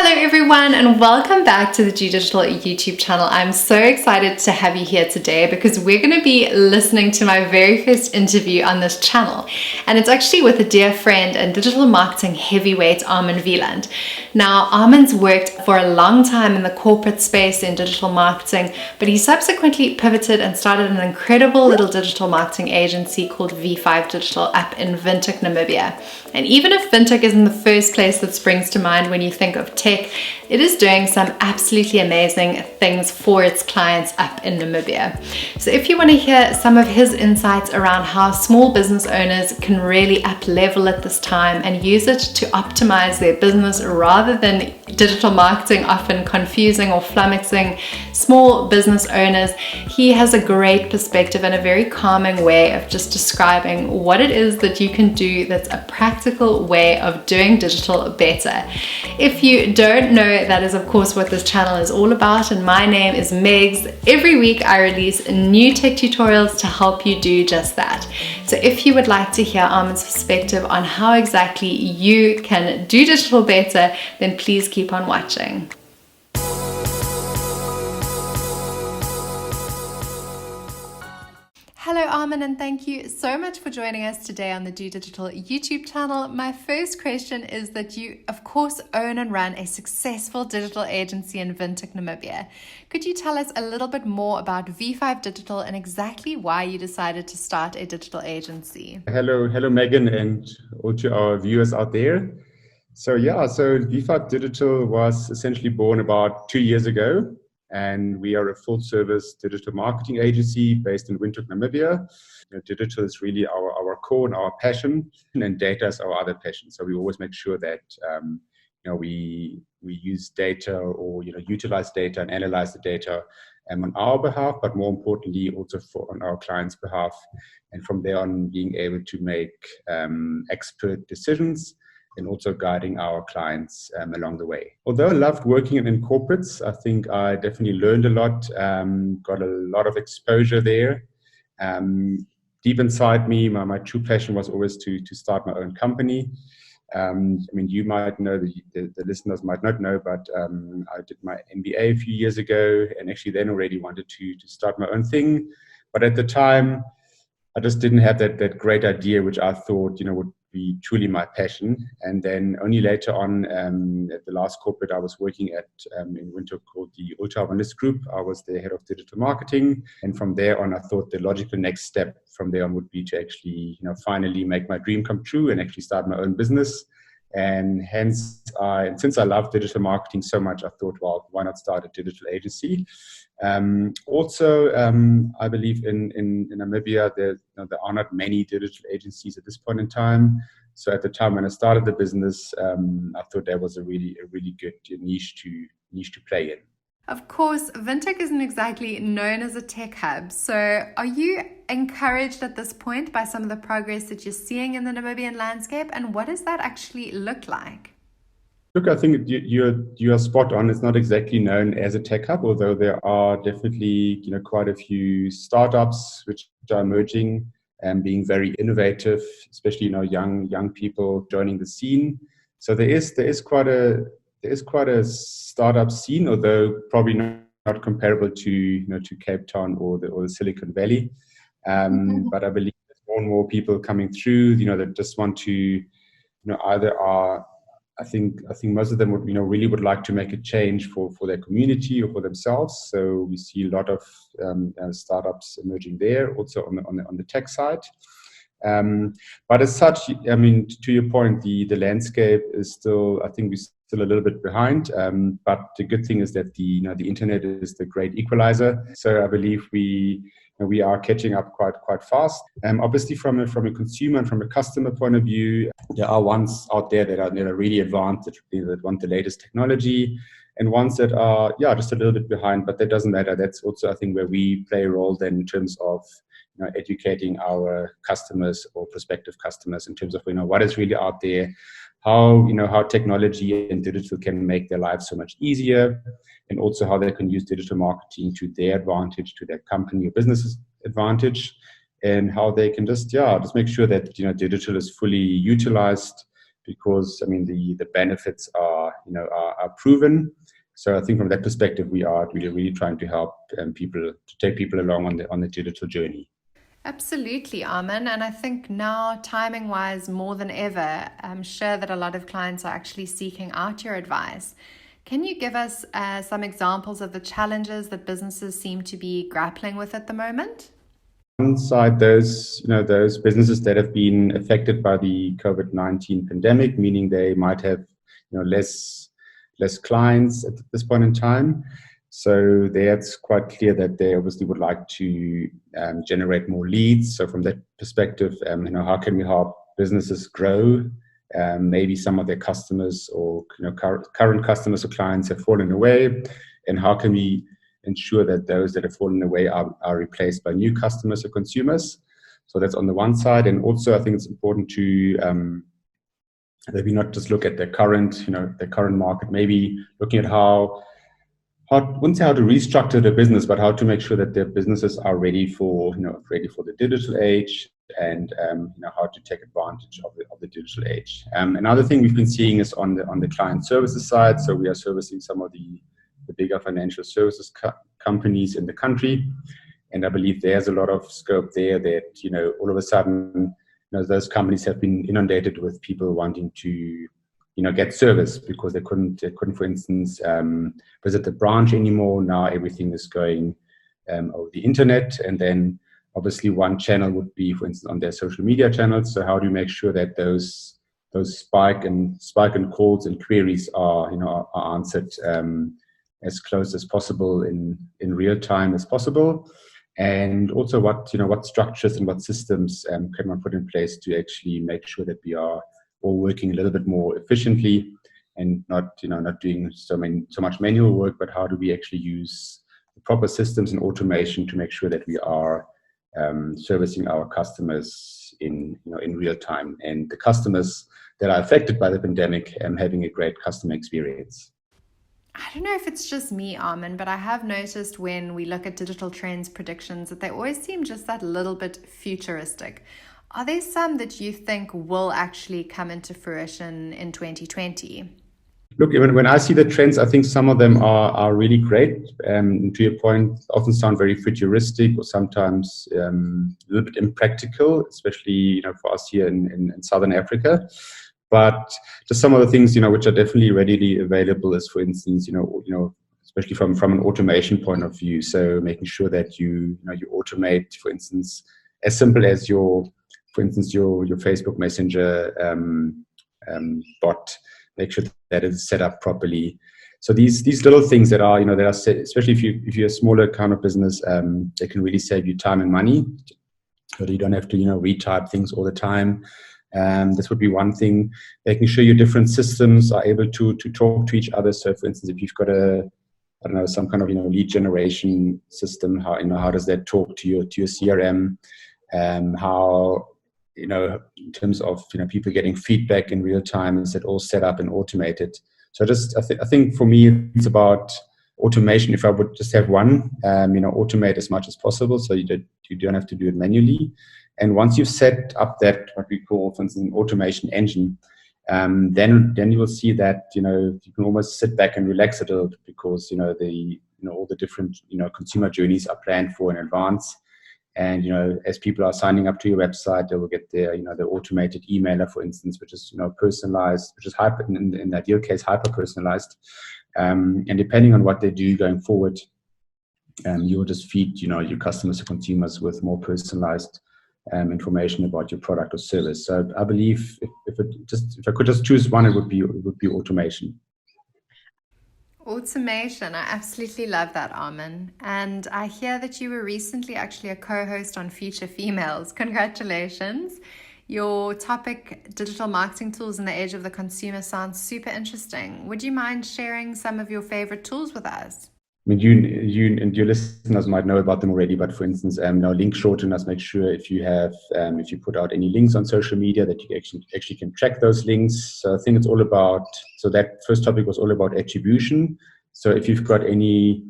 Hello everyone and welcome back to the G Digital YouTube channel. I'm so excited to have you here today because we're going to be listening to my very first interview on this channel, and it's actually with a dear friend and digital marketing heavyweight, Armin Wieland. Now, Armin's worked for a long time in the corporate space in digital marketing, but he subsequently pivoted and started an incredible little digital marketing agency called V5 Digital up in Windhoek, Namibia. And even if Windhoek isn't the first place that springs to mind when you think of tech, it is doing some absolutely amazing things for its clients up in Namibia. So if you want to hear some of his insights around how small business owners can really up level at this time and use it to optimize their business rather than digital marketing often confusing or flummoxing small business owners, he has a great perspective and a very calming way of just describing what it is that you can do that's a practical way of doing digital better. If you don't know, that is of course what this channel is all about, and my name is Megs. Every week I release new tech tutorials to help you do just that. So if you would like to hear Armin's perspective on how exactly you can do digital better, then please keep on watching. Hello Armin, and thank you so much for joining us today on the Do Digital YouTube channel. My first question is that you of course own and run a successful digital agency in Windhoek, Namibia. Could you tell us a little bit more about V5 Digital and exactly why you decided to start a digital agency? Hello Megan, and all to our viewers out there. So V5 Digital was essentially born about 2 years ago. And we are a full-service digital marketing agency based in Windhoek, Namibia. Digital is really our core and our passion, and data is our other passion. So we always make sure that we use data or utilize data and analyze the data on our behalf, but more importantly also on our clients' behalf. And from there on, being able to make expert decisions and also guiding our clients along the way. Although I loved working in corporates, I think I definitely learned a lot, got a lot of exposure there. Deep inside me, my true passion was always to start my own company. You might know, the listeners might not know, but I did my MBA a few years ago, and actually then already wanted to start my own thing. But at the time, I just didn't have that great idea, which I thought, would be truly my passion. And then only later on, at the last corporate I was working at in Windhoek called the Ultra Wellness Group, I was the head of digital marketing. And from there on, I thought the logical next step from there on would be to actually, finally make my dream come true and actually start my own business. And hence, since I love digital marketing so much, I thought, well, why not start a digital agency? I believe in Namibia, there are not many digital agencies at this point in time. So at the time when I started the business, I thought that was a really good niche to play in. Of course, Windhoek isn't exactly known as a tech hub. So are you encouraged at this point by some of the progress that you're seeing in the Namibian landscape? And what does that actually look like? Look, I think you are spot on. It's not exactly known as a tech hub, although there are definitely quite a few startups which are emerging and being very innovative, especially young people joining the scene. So there is quite a startup scene, although probably not comparable to Cape Town or the Silicon Valley. But I believe there's more and more people coming through, that just want to, either are. I think most of them would, really would like to make a change for their community or for themselves. So we see a lot of startups emerging there, also on the tech side. But as such, to your point, the landscape is still, I think we're still a little bit behind. But the good thing is that the internet is the great equalizer. So I believe we are catching up quite fast. Obviously, from a consumer and from a customer point of view, there are ones out there that are really advanced, that want the latest technology, and ones that are just a little bit behind. But that doesn't matter. That's also, I think, where we play a role then in terms of educating our customers or prospective customers in terms of what is really out there, how technology and digital can make their lives so much easier, and also how they can use digital marketing to their advantage, to their company or business's advantage, and how they can just make sure that digital is fully utilized, because the benefits are are proven. So I think from that perspective, we are really trying to help people, to take people along on the digital journey. Absolutely, Armin. And I think now, timing wise, more than ever, I'm sure that a lot of clients are actually seeking out your advice. Can you give us some examples of the challenges that businesses seem to be grappling with at the moment? One side, those businesses that have been affected by the COVID-19 pandemic, meaning they might have less clients at this point in time. So it's quite clear that they obviously would like to generate more leads. So from that perspective, how can we help businesses grow? Maybe some of their customers or current customers or clients have fallen away, and how can we ensure that those that have fallen away are replaced by new customers or consumers? So that's on the one side. And also, I think it's important to maybe not just look at the current market, maybe looking at how I wouldn't say how to restructure the business, but how to make sure that their businesses are ready for the digital age, and how to take advantage of the digital age. Another thing we've been seeing is on the client services side. So we are servicing some of the bigger financial services companies in the country, and I believe there's a lot of scope there that all of a sudden those companies have been inundated with people wanting to get service because they couldn't, for instance, visit the branch anymore. Now everything is going over the internet, and then obviously one channel would be, for instance, on their social media channels. So how do you make sure that those spike and calls and queries are answered as close as possible in real time as possible? And also what structures and what systems can one put in place to actually make sure that we are all working a little bit more efficiently and not doing so much manual work, but how do we actually use the proper systems and automation to make sure that we are servicing our customers in real time, and the customers that are affected by the pandemic having a great customer experience. I don't know if it's just me, Armin, but I have noticed when we look at digital trends predictions that they always seem just that little bit futuristic. Are there some that you think will actually come into fruition in 2020? Look, when I see the trends, I think some of them are really great. To your point, often sound very futuristic or sometimes a little bit impractical, especially for us here in Southern Africa. But just some of the things which are definitely readily available is, for instance, especially from an automation point of view. So making sure that you automate, for instance, as simple as for instance, your Facebook Messenger bot, make sure that it's set up properly. So these little things that are especially if you're a smaller kind of business, they can really save you time and money. So you don't have to retype things all the time. This would be one thing. Making sure your different systems are able to talk to each other. So, for instance, if you've got some kind of lead generation system, how does that talk to your CRM? How in terms of people getting feedback in real time, is it all set up and automated? So I think for me it's about automation. If I would just have one, automate as much as possible, so you don't have to do it manually. And once you've set up that, what we call, for instance, an automation engine, then you will see that you can almost sit back and relax a little, because all the different consumer journeys are planned for in advance. And as people are signing up to your website, they will get their automated emailer, for instance, which is personalized, which is in the ideal case hyper personalized. And depending on what they do going forward, you will just feed your customers or consumers with more personalized information about your product or service. So I believe if I could just choose one, it would be automation. Automation. I absolutely love that, Armin. And I hear that you were recently actually a co-host on Future Females. Congratulations. Your topic, digital marketing tools in the age of the consumer, sounds super interesting. Would you mind sharing some of your favorite tools with us? I mean, you and your listeners might know about them already, but for instance, link shorteners, make sure if you put out any links on social media that you actually can track those links. So I think it's all about, so that first topic was all about attribution. So if you've got any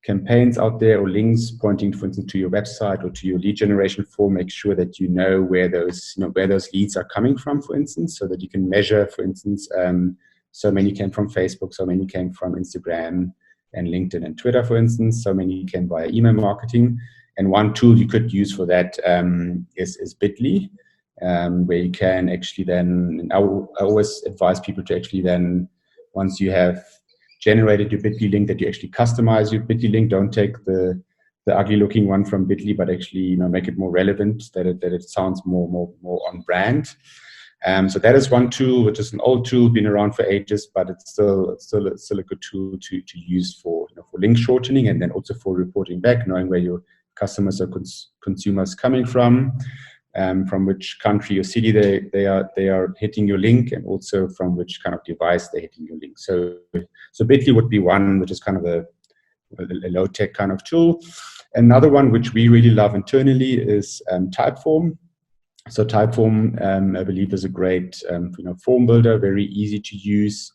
campaigns out there or links pointing, for instance, to your website or to your lead generation form, make sure that you know where those leads are coming from, for instance, so that you can measure, for instance, So many came from Facebook, so many came from Instagram and LinkedIn and Twitter, for instance. So many came via email marketing. And one tool you could use for that is Bitly, where you can actually then, and I always advise people to actually then, once you have generated your Bitly link, that you actually customize your Bitly link. Don't take the ugly looking one from Bitly, but actually make it more relevant, that it sounds more on brand. So that is one tool, which is an old tool, been around for ages, but it's still a good tool to use for link shortening, and then also for reporting back, knowing where your customers or consumers coming from which country or city they are hitting your link, and also from which kind of device they're hitting your link. So Bitly would be one, which is kind of a low tech kind of tool. Another one which we really love internally is Typeform. So Typeform, I believe, is a great form builder, very easy to use,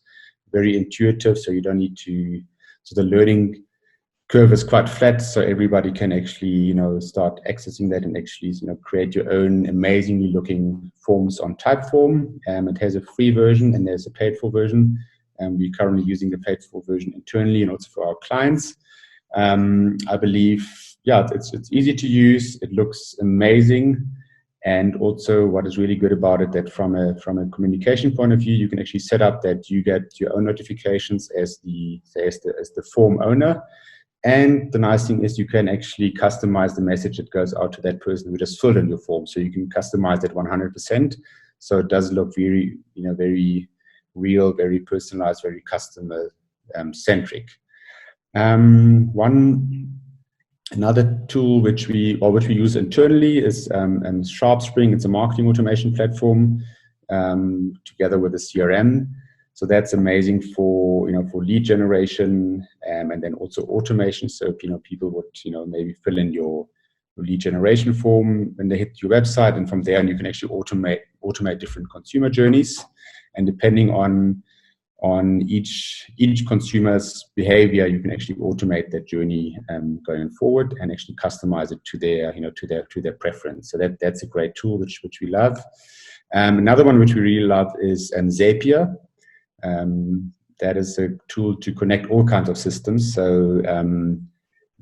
very intuitive. So you don't need to. So the learning curve is quite flat, so everybody can actually start accessing that and actually create your own amazingly looking forms on Typeform. It has a free version and there's a paid for version. We're currently using the paid for version internally and also for our clients. I believe, it's easy to use. It looks amazing. And also what is really good about it, that from a communication point of view, you can actually set up that you get your own notifications as the form owner. And the nice thing is you can actually customize the message that goes out to that person who just filled in your form. So you can customize it 100%. So it does look very, very real, very personalized, very customer centric. Another tool which we use internally is SharpSpring. It's a marketing automation platform together with a CRM. So that's amazing for lead generation and then also automation. So people would maybe fill in your lead generation form when they hit your website, and from there you can actually automate different consumer journeys. And depending on each consumer's behavior, you can actually automate that journey going forward and actually customize it to their preference. So that's a great tool which we love. Another one which we really love is Zapier. That is a tool to connect all kinds of systems. So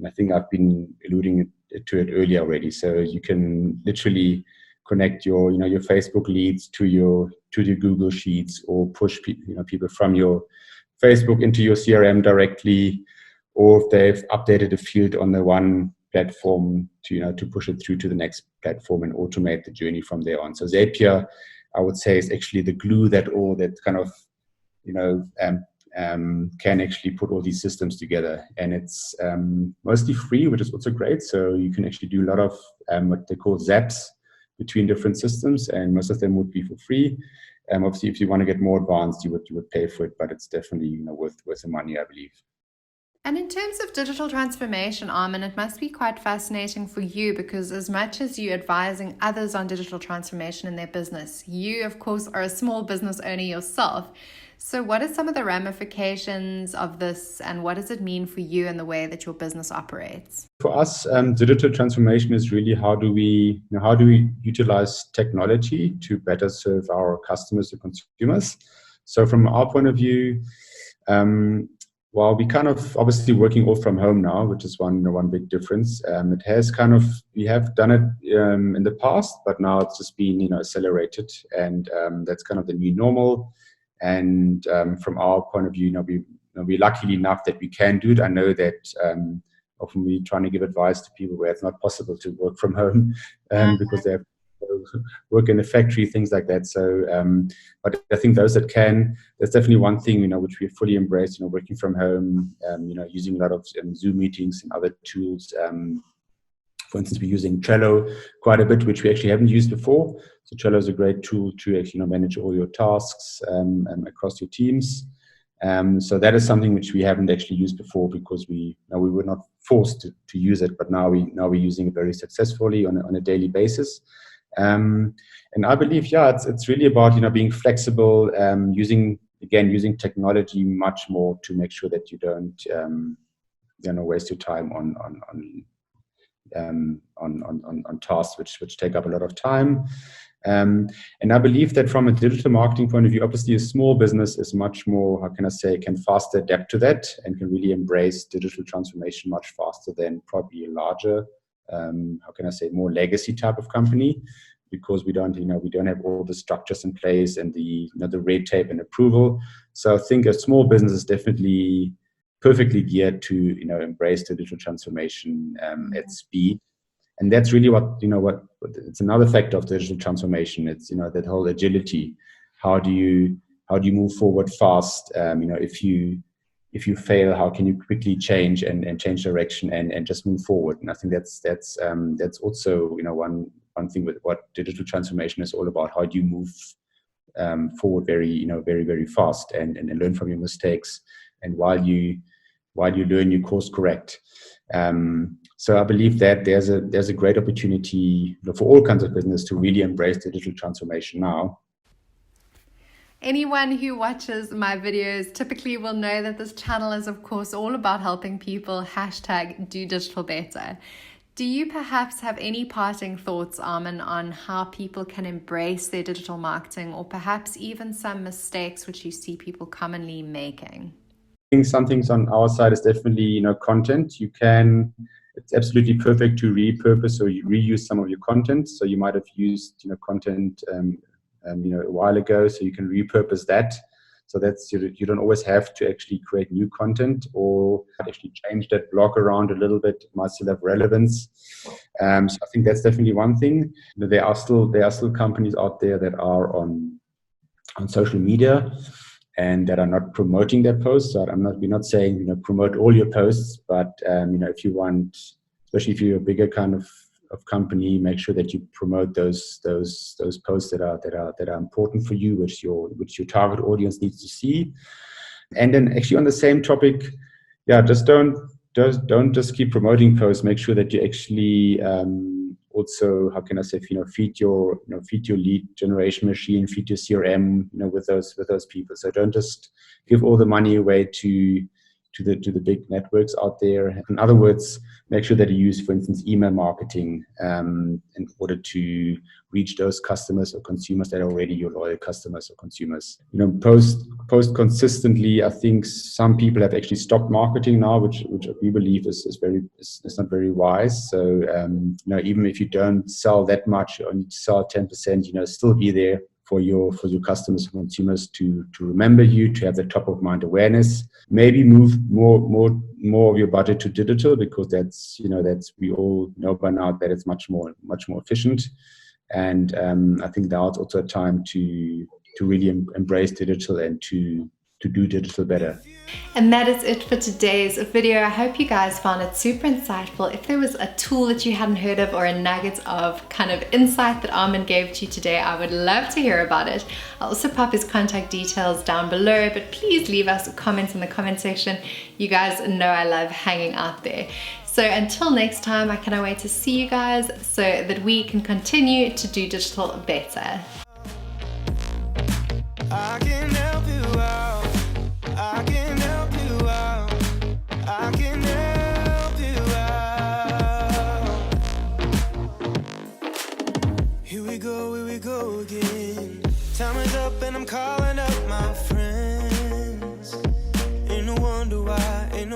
I think I've been alluding to it earlier already. So you can literally connect your Facebook leads to your Google Sheets, or push people from your Facebook into your CRM directly, or if they've updated a field on the one platform to push it through to the next platform and automate the journey from there on. So Zapier, I would say, is actually the glue that kind of can actually put all these systems together, and it's mostly free, which is also great. So you can actually do a lot of what they call zaps between different systems, and most of them would be for free. Obviously, if you want to get more advanced, you would pay for it, but it's definitely worth the money, I believe. And in terms of digital transformation, Armin, it must be quite fascinating for you, because as much as you're advising others on digital transformation in their business, you, of course, are a small business owner yourself. So what are some of the ramifications of this, and what does it mean for you and the way that your business operates? For us, digital transformation is really how do we utilize technology to better serve our customers or consumers. So from our point of view, while we kind of obviously working all from home now, which is one big difference. It has we have done it in the past, but now it's just been accelerated, and that's kind of the new normal. And from our point of view, we're lucky enough that we can do it. I know that often we're trying to give advice to people where it's not possible to work from home because they have to work in a factory, things like that. So, but I think those that can, there's definitely one thing which we fully embrace. Working from home, using a lot of Zoom meetings and other tools. For instance, we're using Trello quite a bit, which we actually haven't used before. So Trello is a great tool to actually manage all your tasks across your teams. So that is something which we haven't actually used before, because we were not forced to use it, but now we're using it very successfully on a daily basis. And I believe, it's really about being flexible, using technology much more to make sure that you don't waste your time on tasks which take up a lot of time. And I believe that from a digital marketing point of view, obviously a small business is much more, how can I say, can faster adapt to that and can really embrace digital transformation much faster than probably a larger, how can I say, more legacy type of company, because we don't have all the structures in place and the red tape and approval. So I think a small business is definitely perfectly geared to embrace digital transformation at speed. And that's really what it's another factor of digital transformation. It's that whole agility. How do you move forward fast? If you fail, how can you quickly change and change direction and just move forward? And I think that's also one thing with what digital transformation is all about. How do you move forward very very fast and learn from your mistakes, and while you learn, you course correct. So I believe that there's a great opportunity for all kinds of business to really embrace digital transformation now. Anyone who watches my videos typically will know that this channel is, of course, all about helping people #do digital better. Do you perhaps have any parting thoughts, Armin, on how people can embrace their digital marketing, or perhaps even some mistakes which you see people commonly making? I think some things on our side is definitely content. It's absolutely perfect to repurpose or reuse some of your content. So you might have used content a while ago, so you can repurpose that. So that's you don't always have to actually create new content or actually change that blog around a little bit. It might still have relevance. So I think that's definitely one thing. There are still companies out there that are on social media and that are not promoting their posts. So we're not saying promote all your posts, but if you want, especially if you're a bigger kind of company, make sure that you promote those posts that are important for you, which your target audience needs to see. And then actually on the same topic, just don't just keep promoting posts. Make sure that you actually also, how can I say, feed your lead generation machine, feed your CRM, with those people. So don't just give all the money away to the big networks out there. In other words, make sure that you use, for instance, email marketing in order to reach those customers or consumers that are already your loyal customers or consumers. Post consistently. I think some people have actually stopped marketing now, which we believe is not very wise. So even if you don't sell that much or need to sell 10%, still be there for your customers and consumers to remember you, to have the top of mind awareness. Maybe move more of your budget to digital, because that's we all know by now that it's much more efficient. And I think now it's also a time to really embrace digital and to do digital better. And that is it for today's video. I hope you guys found it super insightful. If there was a tool that you hadn't heard of or a nugget of kind of insight that Armin gave to you today, I would love to hear about it. I'll also pop his contact details down below, but please leave us a comment in the comment section. You guys know I love hanging out there. So until next time, I cannot wait to see you guys so that we can continue to do digital better.